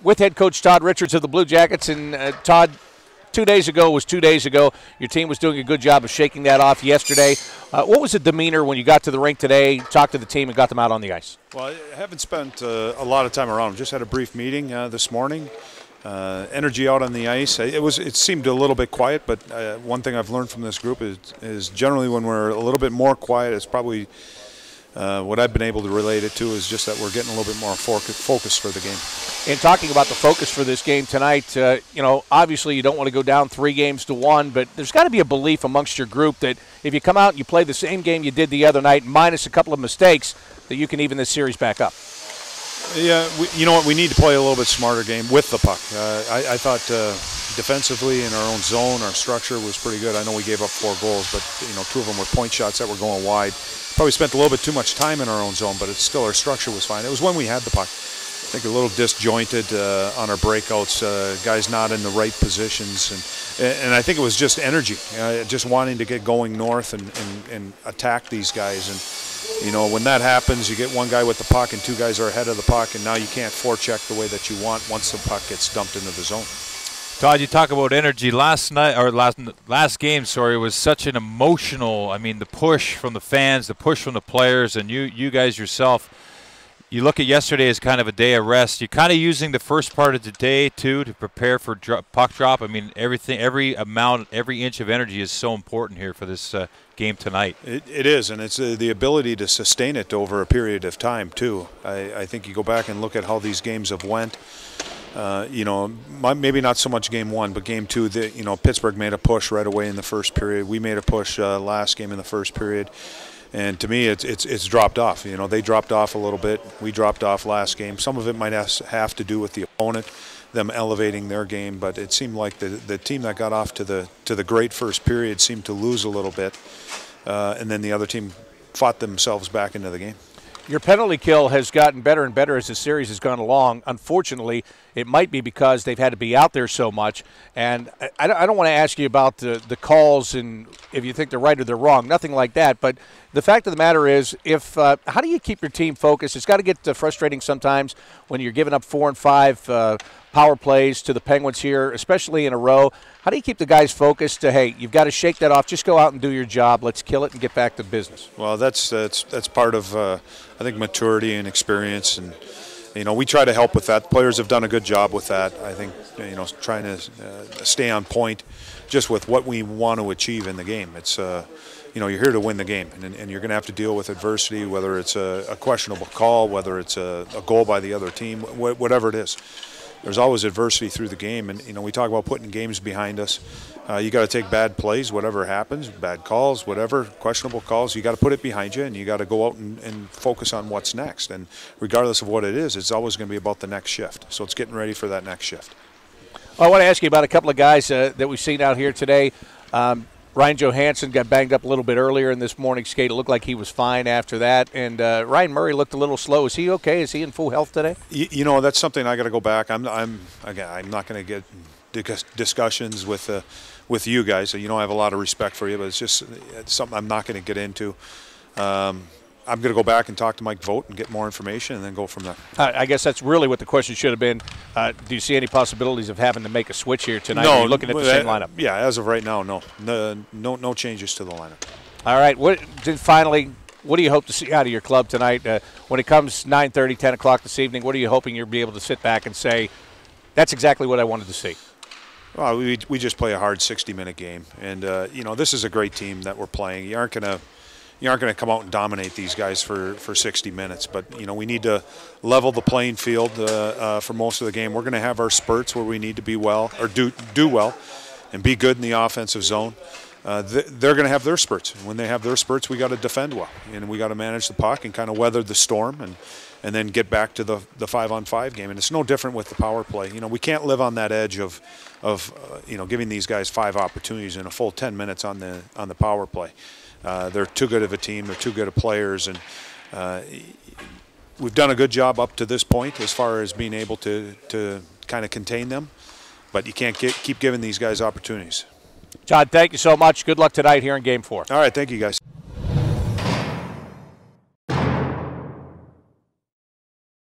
with head coach Todd Richards of the Blue Jackets. And Todd, 2 days ago was 2 days ago. Your team was doing a good job of shaking that off yesterday. What was the demeanor when you got to the rink today, talked to the team, and got them out on the ice? Well, I haven't spent a lot of time around them. Just had a brief meeting this morning. Energy out on the ice. It seemed a little bit quiet, but one thing I've learned from this group is generally when we're a little bit more quiet, it's probably what I've been able to relate it to is just that we're getting a little bit more focus for the game. And talking about the focus for this game tonight, obviously you don't want to go down 3-1, but there's got to be a belief amongst your group that if you come out and you play the same game you did the other night, minus a couple of mistakes, that you can even this series back up. Yeah, you know what? We need to play a little bit smarter game with the puck. I thought defensively in our own zone, our structure was pretty good. I know we gave up 4 goals, but 2 of them were point shots that were going wide. Probably spent a little bit too much time in our own zone, but it's still our structure was fine. It was when we had the puck. I think a little disjointed on our breakouts, guys not in the right positions, and I think it was just energy, just wanting to get going north and attack these guys. And when that happens, you get one guy with the puck and 2 guys are ahead of the puck, and now you can't forecheck the way that you want once the puck gets dumped into the zone. Todd, you talk about energy. Last game, was such an emotional. I mean, the push from the fans, the push from the players, and you guys yourself. You look at yesterday as kind of a day of rest. You're kind of using the first part of the day too to prepare for puck drop. I mean, every inch of energy is so important here for this game tonight. It is, and it's the ability to sustain it over a period of time too. I think you go back and look at how these games have went. Maybe not so much game 1, but game 2. Pittsburgh made a push right away in the first period. We made a push last game in the first period. And to me, it's dropped off. They dropped off a little bit. We dropped off last game. Some of it might have to do with the opponent, them elevating their game. But it seemed like the team that got off to the great first period seemed to lose a little bit, and then the other team fought themselves back into the game. Your penalty kill has gotten better and better as the series has gone along. Unfortunately, it might be because they've had to be out there so much. And I don't want to ask you about the calls and if you think they're right or they're wrong, nothing like that. But the fact of the matter is, how do you keep your team focused? It's got to get frustrating sometimes when you're giving up 4 and 5 power plays to the Penguins here, especially in a row. How do you keep the guys focused to, hey, you've got to shake that off, just go out and do your job, let's kill it and get back to business? Well, that's part of, I think, maturity and experience, and we try to help with that. The players have done a good job with that. I think, trying to stay on point just with what we want to achieve in the game. It's, you're here to win the game, and you're going to have to deal with adversity, whether it's a questionable call, whether it's a goal by the other team, whatever it is. There's always adversity through the game, and we talk about putting games behind us. You got to take bad plays, whatever happens, bad calls, whatever, questionable calls. You got to put it behind you, and you got to go out and focus on what's next. And regardless of what it is, it's always going to be about the next shift. So it's getting ready for that next shift. Well, I want to ask you about a couple of guys that we've seen out here today. Ryan Johansson got banged up a little bit earlier in this morning's skate. It looked like he was fine after that. And Ryan Murray looked a little slow. Is he okay? Is he in full health today? That's something I got to go back. I'm not going to get discussions with you guys. I have a lot of respect for you, but it's something I'm not going to get into. I'm going to go back and talk to Mike Vogt and get more information and then go from there. I guess that's really what the question should have been. Do you see any possibilities of having to make a switch here tonight? No, Are you looking at the same lineup? Yeah, as of right now, no changes to the lineup. All right. Finally, what do you hope to see out of your club tonight? When it comes 9:30, 10 o'clock this evening, what are you hoping you'll be able to sit back and say, that's exactly what I wanted to see? Well, we just play a hard 60-minute game. And, this is a great team that we're playing. You aren't going to come out and dominate these guys for 60 minutes. But, we need to level the playing field for most of the game. We're going to have our spurts where we need to be well or do well and be good in the offensive zone. They're going to have their spurts. When they have their spurts, we got to defend well. And we got to manage the puck and kind of weather the storm and then get back to the 5-on-5 game. And it's no different with the power play. We can't live on that edge of giving these guys 5 opportunities in a full 10 minutes on the power play. They're too good of a team. They're too good of players, and we've done a good job up to this point as far as being able to kind of contain them. But you can't keep giving these guys opportunities. Todd, thank you so much. Good luck tonight here in Game 4. All right, thank you, guys.